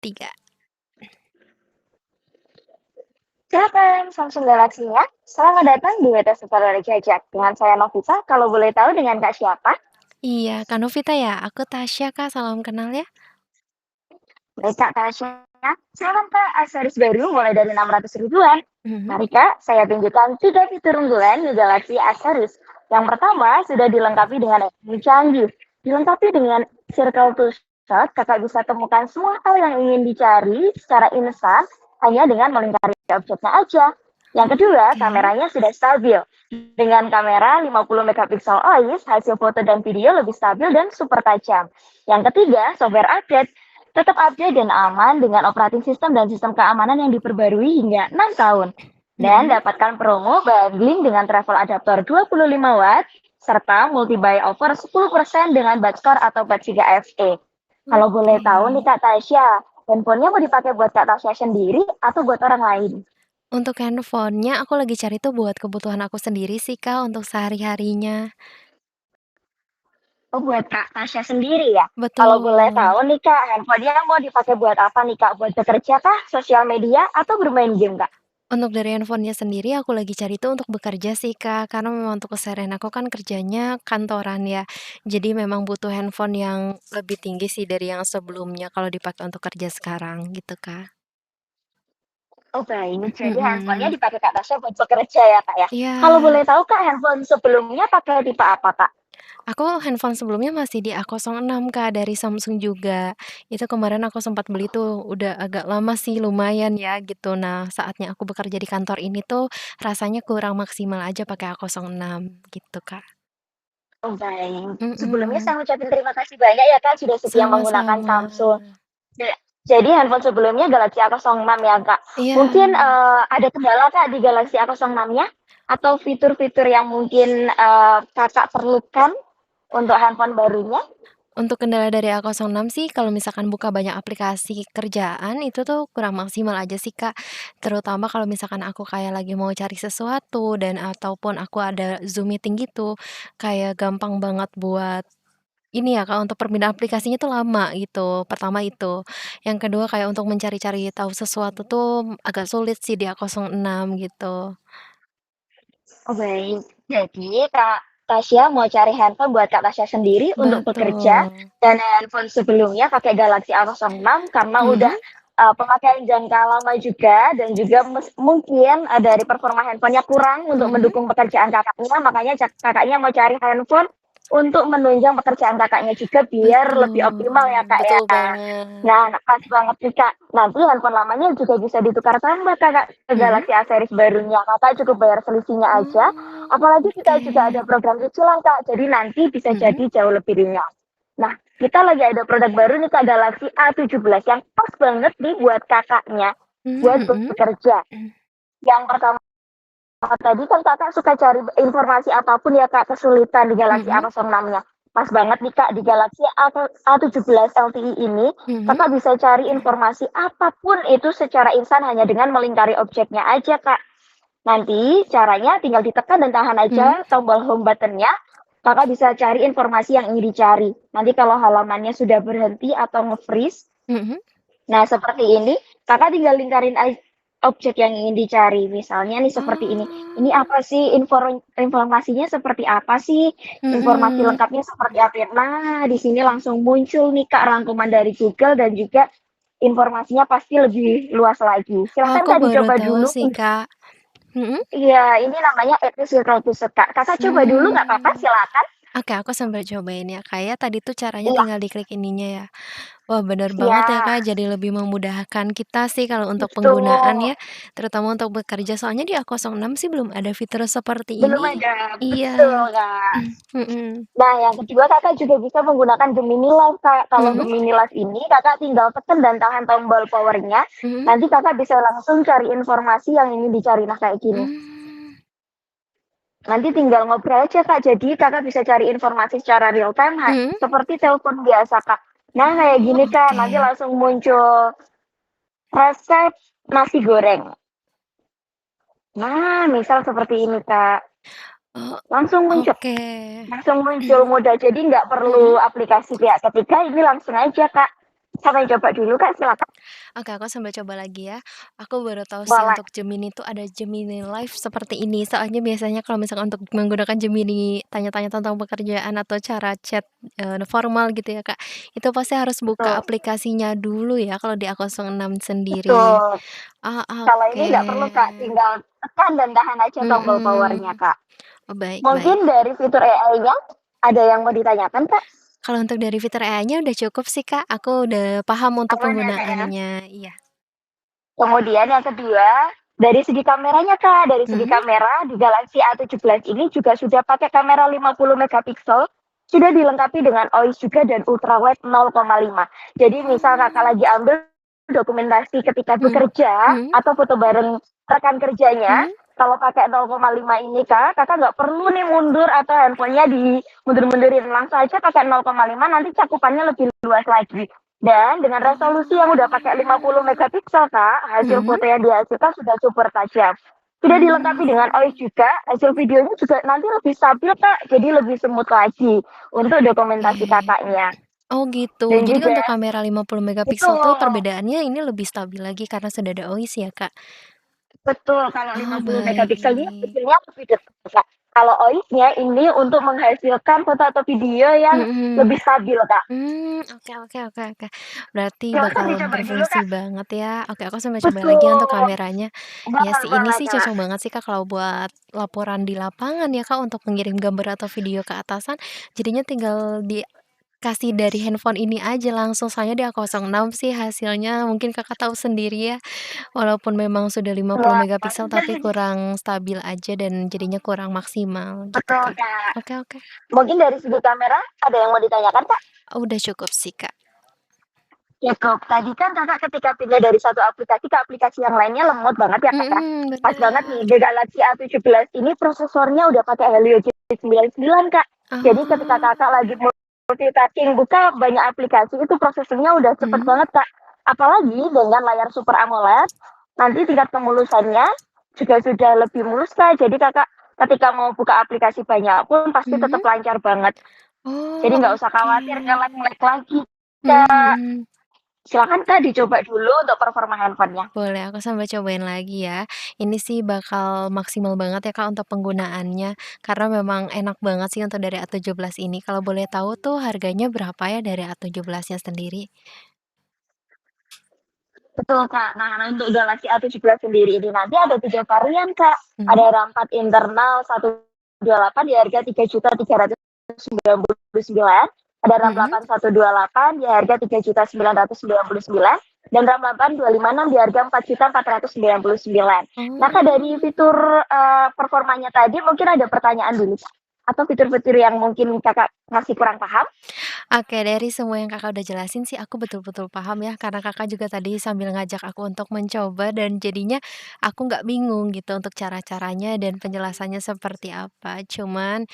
3. Silakan, Samsung Galaxy ya. Selamat datang di WT Tutorial Jajak. Dengan saya Novita, kalau boleh tahu dengan Kak siapa? Iya, Kak Novita ya? Aku Tasya, Kak, salam kenal ya. Baik Kak Tasya. Salam Kak, aksesoris baru mulai dari 600 ribuan. Mhm. Mari Kak, saya tunjukkan 3 fitur unggulan di Galaxy Aksesoris. Yang pertama, sudah dilengkapi dengan ekonomi canggih. Dilengkapi dengan circle to shot, Kakak bisa temukan semua hal yang ingin dicari secara instan hanya dengan melingkari objeknya aja. Yang kedua, Oke. kameranya sudah stabil. Dengan kamera 50 megapiksel OIS, hasil foto dan video lebih stabil dan super tajam. Yang ketiga, software update. Tetap update dan aman dengan operating system dan sistem keamanan yang diperbarui hingga 6 tahun. Dan Mhm. dapatkan promo bundling dengan travel adaptor 25 watt serta multi buy offer 10% dengan Batskor atau Bat3 FE. Kalau boleh Oke. tahu nih Kak Tasya, handphonenya mau dipakai buat Kak Tasya sendiri atau buat orang lain? Untuk handphonenya aku lagi cari tuh buat kebutuhan aku sendiri sih, Kak, untuk sehari-harinya. Oh, buat Kak Tasya sendiri ya? Kalau boleh Betul. tahu nih Kak, handphonenya mau dipakai buat apa nih Kak? Buat bekerja kah, sosial media, atau bermain game Kak? Untuk dari handphonenya sendiri aku lagi cari tuh untuk bekerja sih, Kak, karena memang untuk keseharian aku kan kerjanya kantoran ya. Jadi memang butuh handphone yang lebih tinggi sih dari yang sebelumnya kalau dipakai untuk kerja sekarang gitu, Kak. Oh baik, jadi handphonenya Mhm. dipakai Kak Tasya buat bekerja ya Kak ya? Iya. Kalau boleh tahu Kak, handphone sebelumnya pakai tipe apa Kak? Aku handphone sebelumnya masih di A06 Kak, dari Samsung juga. Itu kemarin aku sempat beli tuh, udah agak lama sih, lumayan ya gitu. Nah, saatnya aku bekerja di kantor ini tuh, rasanya kurang maksimal aja pakai A06 gitu, Kak. Oh baik, sebelumnya Mhm, saya ucapin terima kasih banyak ya Kak, sudah setia menggunakan sama-sama. Samsung. Ja jadi handphone sebelumnya Galaxy A06 ya Kak. Iya. Mungkin, ada kendala Kak di Galaxy A06-nya? Atau fitur-fitur yang mungkin, Kakak perlukan untuk handphone barunya? Untuk kendala dari A06 sih kalau misalkan buka banyak aplikasi kerjaan itu tuh kurang maksimal aja sih, Kak. Terutama kalau misalkan aku kayak lagi mau cari sesuatu dan ataupun aku ada Zoom meeting gitu, kayak gampang banget buat ini ya, Kak, untuk perpindahan aplikasinya tuh lama gitu, pertama itu. Yang kedua kayak untuk mencari-cari tahu sesuatu tuh agak sulit sih di A06 gitu. Oh baik. Jadi Kak Tasya mau cari handphone buat Kak Tasya sendiri untuk bekerja Betul. dan handphone sebelumnya pakai Galaxy A06 karena udah, Mhm, pemakaian jangka lama juga dan juga mungkin, dari performa handphonenya kurang untuk mhm. mendukung pekerjaan Kakaknya, makanya Kakaknya mau cari handphone untuk menunjang pekerjaan Kakaknya juga biar lebih optimal ya, Betul, Kak, ya. betul banget. Nah, pas banget nih, Kak. Nanti handphone lamanya juga bisa ditukar tambah, Kakak, ke Mhm. Galaxy A series barunya. Kakak cukup bayar selisihnya aja. Apalagi kita Oke. juga ada program cicilan, Kak. Jadi nanti bisa Mhm. jadi jauh lebih ringan. Nah, kita lagi ada produk baru nih, Kak, Galaxy A17 yang pas banget nih buat Kakaknya, buat Mhm. bekerja. Yang pertama tadi kan Kakak suka cari informasi apapun ya Kak, kesulitan di Galaxy Mhm. A06-nya. Pas banget nih Kak, di Galaxy A17 LTE ini, Mhm. Kakak bisa cari informasi apapun itu secara instan hanya dengan melingkari objeknya aja Kak. Nanti caranya tinggal ditekan dan tahan Mhm. aja tombol home button-nya, Kakak bisa cari informasi yang ingin dicari. Nanti kalau halamannya sudah berhenti atau nge-freeze, Mhm. nah, seperti ini, Kakak tinggal lingkarin objek yang ingin dicari. Misalnya nih seperti ini. Ini Oh. apa sih informasinya seperti apa sih? Informasi Mhm. lengkapnya seperti apa? Nah, di sini langsung muncul nih Kak rangkuman dari Google dan juga informasinya pasti lebih luas lagi. Oh, Silahkan aku Kak baru dicoba tahu dulu. sih, Kak. Mhm. Iya, ini namanya Etnis Circle to Kak. Kakak coba dulu nggak apa-apa, Mmm. silakan. Oke, aku sambil cobain ya, Kak, ya. Tadi tuh caranya Iya, tinggal diklik ininya ya. Wah, bener banget ya, iya, Kak, jadi lebih memudahkan kita sih kalau untuk penggunaan betul. ya, terutama untuk bekerja. Soalnya di A06 sih belum ada fitur seperti Belum ini. ada, betul Iya. Kak. Mhm. Nah, yang kedua Kakak juga bisa menggunakan Gemini Live, Kak. Kalau Mhm. Gemini Live ini Kakak tinggal tekan dan tahan tombol powernya, Mhm. nanti Kakak bisa langsung cari informasi yang ingin dicari. Nah, kayak gini. Mmm. Nanti tinggal ngobrol aja, Kak. Jadi Kakak bisa cari informasi secara real time, Mhm. seperti telepon biasa, Kak. Nah, kayak Oh, gini, Kak. oke. Nanti langsung muncul resep nasi goreng. Nah, misal seperti ini, Kak. Oh, Langsung muncul. oke. Langsung muncul mudah. Jadi nggak perlu Mhm. aplikasi pihak ketiga, ini langsung aja, Kak. Sampai coba dulu Kak, silakan. Oke, aku sambil coba lagi ya. Aku baru tahu sih Boleh. untuk Gemini itu ada Gemini Live seperti ini. Soalnya biasanya kalau misalkan untuk menggunakan Gemini tanya-tanya tentang pekerjaan atau cara chat, formal gitu ya, Kak, itu pasti harus buka Betul aplikasinya dulu ya kalau di A06 sendiri. betul. Oh, Kalau ini oke. nggak perlu Kak, tinggal tekan dan tahan aja tombol power-nya Mhm. Kak. Oh, baik baik. Mungkin dari fitur AI-nya, ada yang mau ditanyakan Kak? Kalau untuk dari fitur AI-nya udah cukup sih, Kak, aku udah paham untuk Aman ya Kak ya? penggunaannya, iya. Kemudian yang kedua, dari segi kameranya Kak, dari segi Mhm, kamera di Galaxy A17 ini juga sudah pakai kamera 50 megapiksel, sudah dilengkapi dengan OIS juga dan ultrawide 0,5. Jadi misal Kakak oh, lagi ambil dokumentasi ketika mhm, bekerja mhm, atau foto bareng rekan kerjanya, mhm. kalau pakai 0,5 ini Kak, Kakak nggak perlu nih mundur atau handphonenya dimundur-mundurin. Langsung aja pakai 0,5 nanti cakupannya lebih luas lagi. Dan dengan resolusi yang udah pakai 50 Oh, megapiksel, Kak, hasil mhm, foto yang dihasilkan sudah super tajam. Sudah dilengkapi dengan OIS mmm, juga, hasil videonya juga nanti lebih stabil, Kak. Jadi lebih smooth lagi untuk dokumentasi oke. Kakaknya. Oh gitu, Dan jadi juga untuk kamera 50 megapiksel tuh betul, perbedaannya ini lebih stabil lagi karena sudah ada OIS ya, Kak? betul kalau Oh 50 megapiksel ini baik, hasilnya lebih dekat, Kak. Kalau OIS-nya ini untuk menghasilkan foto atau video yang mhm. lebih stabil, Kak. Oke oke oke oke. Berarti Silahkan bakal dicoba dulu, berfungsi Kak. banget ya. Oke, aku sampai coba lagi ya untuk Betul. kameranya. Ya Boleh sih, ini boleh, sih Kak. cocok banget sih, Kak, kalau buat laporan di lapangan ya, Kak, untuk mengirim gambar atau video ke atasan, jadinya tinggal dikasih dari handphone ini aja langsung, soalnya di A06 sih hasilnya mungkin Kakak tahu sendiri ya, walaupun memang sudah 50 Wah, megapiksel tapi kurang stabil aja dan jadinya kurang maksimal gitu, betul, Kak. Kak. Oke oke. Mungkin dari segi kamera ada yang mau ditanyakan, Kak? Udah cukup sih, Kak. Cukup. Tadi kan Kakak ketika pindah dari satu aplikasi ke aplikasi yang lainnya lemot banget ya, Kak, ya? Mhm, Pas banget bener. nih, di Galaxy A17 ini prosesornya udah pakai Helio G99, Kak. Jadi ketika Kakak Oh, lagi multitasking buka banyak aplikasi, itu prosesornya udah cepet mhm, banget, Kak. Apalagi dengan layar Super AMOLED, nanti tingkat pemulusannya juga sudah lebih mulus, Kak. Jadi Kakak ketika mau buka aplikasi banyak pun pasti mhm. tetap lancar banget. Jadi nggak Oh, usah oke. khawatir nge-lag lagi, Mhm Kak. mhm. Silakan Kak dicoba dulu untuk performa handphonenya. Boleh, aku sampai cobain lagi ya. Ini sih bakal maksimal banget ya, Kak, untuk penggunaannya, karena memang enak banget sih untuk dari A17 ini. Kalau boleh tahu tuh harganya berapa ya dari A17-nya sendiri? Betul Kak. Nah untuk Galaxy A17 sendiri ini nanti ada 3 varian Kak. Ada Mhm, RAM 4 internal 128 di harga 3.399.000, ada RAM mhm. 8128 di harga 3.999.000, dan RAM 8256 di harga 4.499.000. Nah Kak dari Oh. fitur performanya tadi mungkin ada pertanyaan dulu Kak? Atau fitur-fitur yang mungkin Kakak masih kurang paham? Oke, dari semua yang Kakak udah jelasin sih aku betul-betul paham ya, karena Kakak juga tadi sambil ngajak aku untuk mencoba dan jadinya aku nggak bingung gitu untuk cara-caranya dan penjelasannya seperti apa. Cuman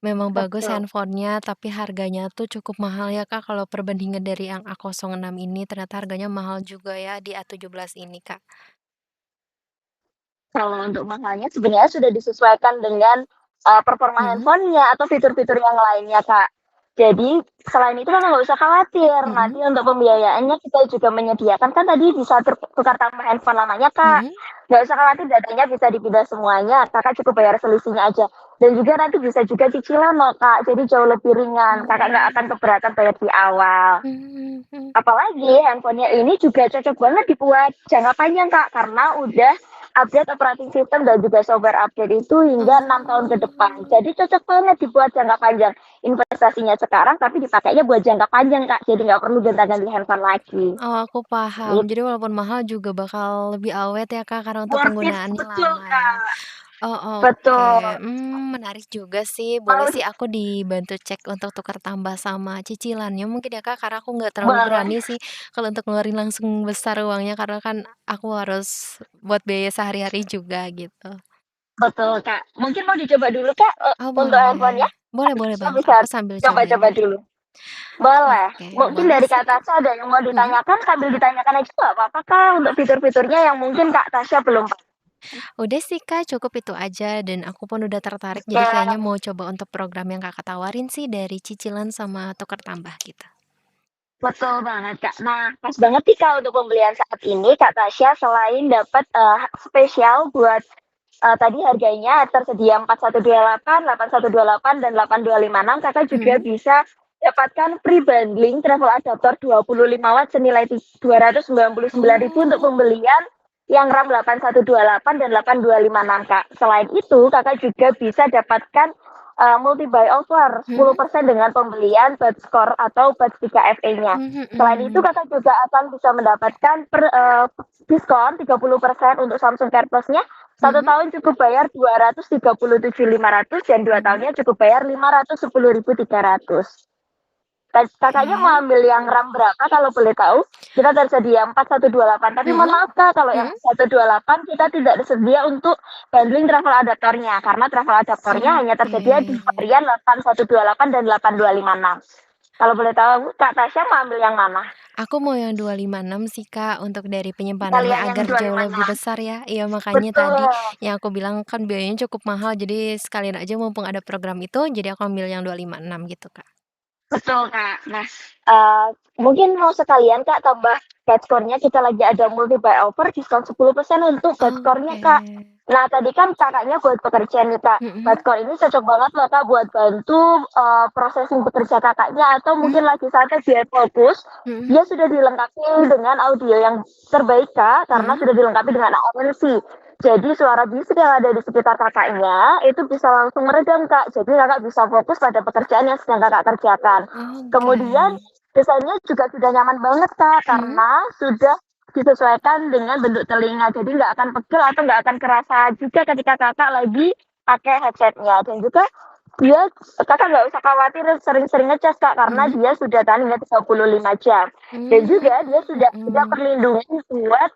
memang bagus Betul. handphonenya, tapi harganya tuh cukup mahal ya Kak, kalau perbandingan dari yang A06 ini ternyata harganya mahal juga ya di A17 ini, Kak. Kalau untuk mahalnya sebenarnya sudah disesuaikan dengan, performa Mhm, handphonenya atau fitur-fitur yang lainnya, Kak. Jadi selain itu Kakak nggak usah khawatir, mhm, nanti untuk pembiayaannya kita juga menyediakan kan tadi bisa tukar tambah handphone lamanya, Kak. mhm. Nggak usah khawatir datanya bisa dipindah semuanya, Kakak cukup bayar selisihnya aja. Dan juga nanti bisa juga cicilan loh, Kak, jadi jauh lebih ringan, Kakak nggak akan Oh, keberatan bayar di awal. mmm, mhm. Apalagi handphonenya ini juga cocok banget dibuat jangka panjang, Kak, karena udah update operating system dan juga software update itu hingga 6 tahun ke depan. Oh. Jadi cocok banget dibuat jangka panjang. Investasinya sekarang tapi dipakainya buat jangka panjang, Kak. Jadi nggak perlu gonta-ganti handphone lagi. Oh, aku paham. Gitu. Jadi walaupun mahal juga bakal lebih awet ya, Kak, karena untuk Worth it, penggunaannya betul, lama ya. Kak. Oh, oke. Betul. Menarik juga sih. Boleh Kalau sih aku dibantu cek untuk tukar tambah sama cicilannya mungkin ya, Kak, karena aku nggak terlalu boleh, berani sih kalau untuk ngeluarin langsung besar uangnya, karena kan aku harus buat biaya sehari-hari juga gitu. betul, Kak. Mungkin mau dicoba dulu, Kak, Oh, untuk handphonenya? boleh. Boleh boleh Bisa banget, bisa aku sambil cobain coba-coba ya. dulu. Boleh. Oke, Mungkin boleh dari sih, Kak Kak. Tasya ada yang mau Mhm. ditanyakan, sambil ditanyakan aja nggak apa-apa, Kak, untuk fitur-fiturnya yang mungkin Kak Tasya belum paham. Udah sih, Kak, cukup itu aja dan aku pun udah tertarik jadi Oke, kayaknya mau coba untuk program yang Kakak tawarin sih dari cicilan sama tukar tambah gitu. Betul banget, Kak. Nah, pas banget nih, Kak, untuk pembelian saat ini, Kak Tasya selain dapat, spesial buat, tadi harganya tersedia 4128, 8128, dan 8256, Kakak juga Mhm. bisa dapatkan free bundling travel adaptor 25 watt senilai 299.000 untuk Oh. pembelian yang RAM 8128 dan 8256, Kak. Selain itu, Kakak juga bisa dapatkan multi buy offer Mhm. 10% dengan pembelian Buds Core atau Buds 3 FE-nya. Selain itu, Mhm. Kakak juga akan bisa mendapatkan diskon 30% untuk Samsung Care Plus-nya. Satu Mhm. tahun cukup bayar 237.500 dan 2 Mhm. tahunnya cukup bayar 510.300. Kakaknya mau Oke. ambil yang RAM berapa kalau boleh tahu? Kita tersedia 4128, tapi mohon Mhm. maaf Kak, kalau yang Mhm. 128 kita tidak tersedia untuk bundling travel adaptornya, karena travel adaptornya hanya Oke. tersedia di varian 8128 dan 8256. Kalau boleh tahu, Kak Tasya mau ambil yang mana? Aku mau yang 256 sih, Kak, untuk dari penyimpanannya Sekalian yang agar jauh lebih 256. besar ya. Iya, makanya tadi Betul. yang aku bilang kan biayanya cukup mahal, jadi sekalian aja mumpung ada program itu, jadi aku ambil yang 256 gitu, Kak. Betul, Kak. Nah, mungkin mau sekalian, Kak, tambah batch-core-nya kita lagi ada multi buy offer diskon 10% untuk batch-core-nya, Oke. Kak. Nah, tadi kan Kakaknya buat pekerjaan nih, Kak. Mhm. Batch-core ini cocok banget loh, Kak, buat bantu, processing pekerja Kakaknya atau mungkin Mmm. lagi santai biar fokus. Mhm. Dia sudah dilengkapi dengan audio yang terbaik, Kak, karena Mhm. sudah dilengkapi dengan ANC. Jadi suara bising yang ada di sekitar Kakaknya, itu bisa langsung meredam, Kak. Jadi Kakak bisa fokus pada pekerjaan yang sedang Kakak kerjakan. Oke. Kemudian desainnya juga sudah nyaman banget, Kak, Mhm. karena sudah disesuaikan dengan bentuk telinga. Jadi nggak akan pegel atau nggak akan kerasa juga ketika Kakak lagi pakai headset-nya. Dan juga dia Kakak nggak usah khawatir sering-sering ngecas, Kak, karena Mhm. dia sudah tahan hingga 35 jam. Dan Mmm. juga dia sudah ada Mhm. perlindungan buat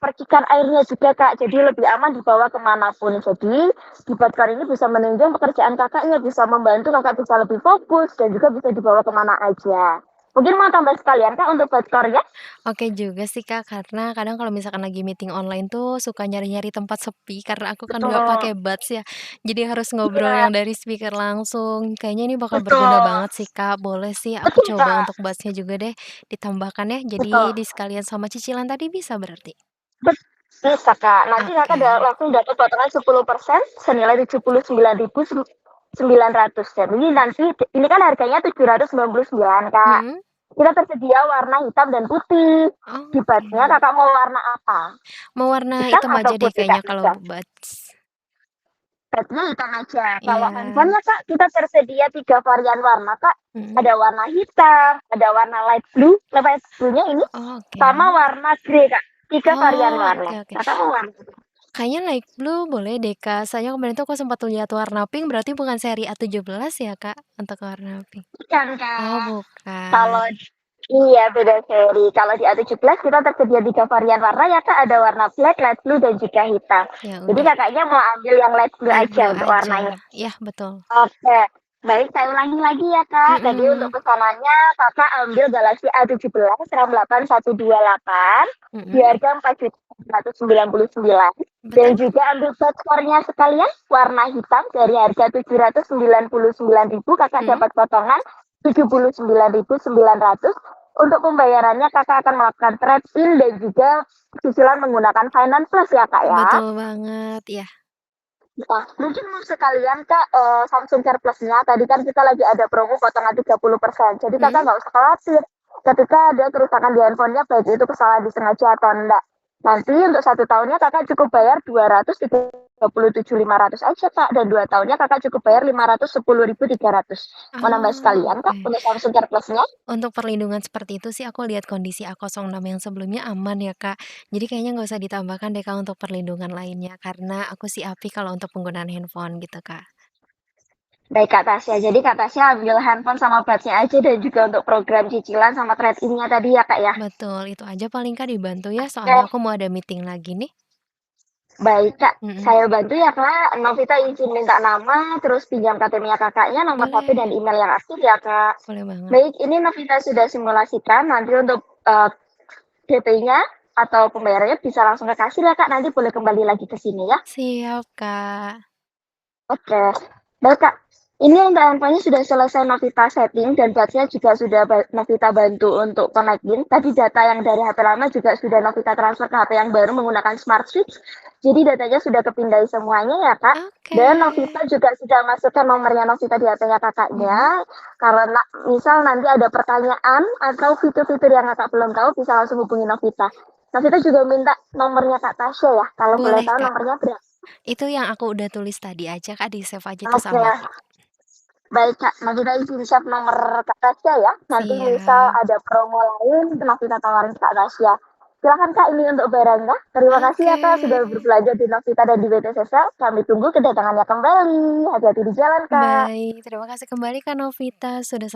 percikan airnya juga, Kak, jadi lebih aman dibawa kemanapun. Jadi, di Bodyguard ini bisa menunjang pekerjaan Kakaknya, bisa membantu Kakak bisa lebih fokus dan juga bisa dibawa kemana aja. Mungkin mau tambah sekalian, Kak, untuk Bodyguard ya? Oke juga sih, Kak, karena kadang kalau misalkan lagi meeting online tuh suka nyari-nyari tempat sepi karena aku kan nggak Betul. pakai buds ya. Jadi harus ngobrol Iya, yang dari speaker langsung. Kayaknya ini bakal berguna betul. banget sih, Kak. Boleh sih aku Betul, coba Kak. untuk buds juga deh ditambahkan ya. Jadi Betul. di sekalian sama cicilan tadi bisa berarti? Bet bisa, Kak. Nanti Kakak Oke. langsung dapat potongan 10% senilai 79.900. Jadi nanti ini kan harganya 799, Kak. Mhm. Kita tersedia warna hitam dan putih. Di Oke. batch-nya Kakak mau warna apa? Mau warna Hitam hitam atau aja deh putih, kayaknya Kak kalau Tasya? buds. Batch-nya hitam aja. Kalau Iya. handphonenya, Kak, kita tersedia 3 varian warna, Kak. Mhm. Ada warna hitam, ada warna light blue. Light blue-nya ini Oke. sama warna grey, Kak. 3 varian Oh, warna. oke oke. Kakak mau warna apa? Kayaknya light blue boleh deh, Kak. Soalnya kemarin tuh aku sempat lihat warna pink, berarti bukan seri A17 ya, Kak, untuk warna pink? Bukan, Oh, Kak. bukan. Kalau iya, beda seri. Kalau di A17 kita tersedia 3 varian warna ya, Kak. Ada warna black, light blue, dan juga hitam. Ya Jadi udah, Kakaknya mau ambil yang light blue light aja blue untuk warnanya. aja. Iya, betul. Oke. Baik, saya ulangi lagi ya, Kak. Tadi untuk Mhm. pesanannya Kakak ambil Galaxy A17 RAM 8128 di Mhm. harga 4.199. Dan Betul. juga ambil nya sekalian warna hitam dari harga 799.000 Kakak Mhm. dapat potongan 79.900. Untuk pembayarannya Kakak akan melakukan trade-in dan juga cicilan menggunakan Finance Plus ya, Kak, ya. Betul banget, iya. Nah, mungkin mau sekalian Kak, Samsung Care Plus-nya tadi kan kita lagi ada promo potongan 30%. Jadi Kakak Mhm. nggak usah khawatir ketika ada kerusakan di handphonenya, baik itu kesalahan disengaja atau enggak. Nanti untuk 1 tahunnya Kakak cukup bayar 237.500 aja, Kak, dan 2 tahunnya Kakak cukup bayar 510.300. Mau nambah Oh, sekalian, Kak, oke. untuk Samsung Care Plus-nya? Untuk perlindungan seperti itu sih aku lihat kondisi A06 yang sebelumnya aman ya, Kak. Jadi kayaknya nggak usah ditambahkan deh, Kak, untuk perlindungan lainnya, karena aku sih API kalau untuk penggunaan handphone gitu, Kak. Baik, Kak Tasya. Jadi Kak Tasya ambil handphone sama batch-nya aja dan juga untuk program cicilan sama trade-in-nya tadi ya, Kak, ya? Betul, itu aja paling, Kak, dibantu ya, soalnya Oke. aku mau ada meeting lagi nih. Baik, Kak. Mhm. Saya bantu ya, Kak. Novita izin minta nama, terus pinjam KTP-nya Kakaknya, nomor HP Boleh, dan email yang aktif ya, Kak. boleh banget. Baik, ini Novita sudah simulasikan. Nanti untuk DP-nya atau pembayarannya bisa langsung ke kasir ya, Kak. Nanti boleh kembali lagi ke sini ya. Siap, Kak. Oke. Baik, Kak. Ini untuk handphone sudah selesai Novita setting dan batch-nya juga sudah Novita bantu untuk connect-in. Tadi data yang dari HP lama juga sudah Novita transfer ke HP yang baru menggunakan Smart Switch. Jadi datanya sudah kepindai semuanya ya Kak. Oke. Dan Novita juga sudah masukkan nomornya Novita di HP-nya kakaknya. Mhm. Karena misal nanti ada pertanyaan atau fitur-fitur yang kakak belum tahu bisa langsung hubungi Novita. Novita juga minta nomornya Kak Tasya ya. Kalau boleh Boleh, tahu Kak. nomornya berapa? Itu yang aku udah tulis tadi aja, Kak, di-save aja tuh Oke. sama, Kak. Baik Kak, Nabila izin share nomor Kak Tasya ya. Nanti misal Siap. ada promo lain, Novita tawarin Kak Tasya. Silakan Kak, ini untuk barangnya. Terima kasih ya Oke. Kak sudah berbelanja di Novita dan di BTC Sel. Kami tunggu kedatangannya kembali. Hati-hati di jalan Kak. Baik, terima kasih kembali Kak Novita, sudah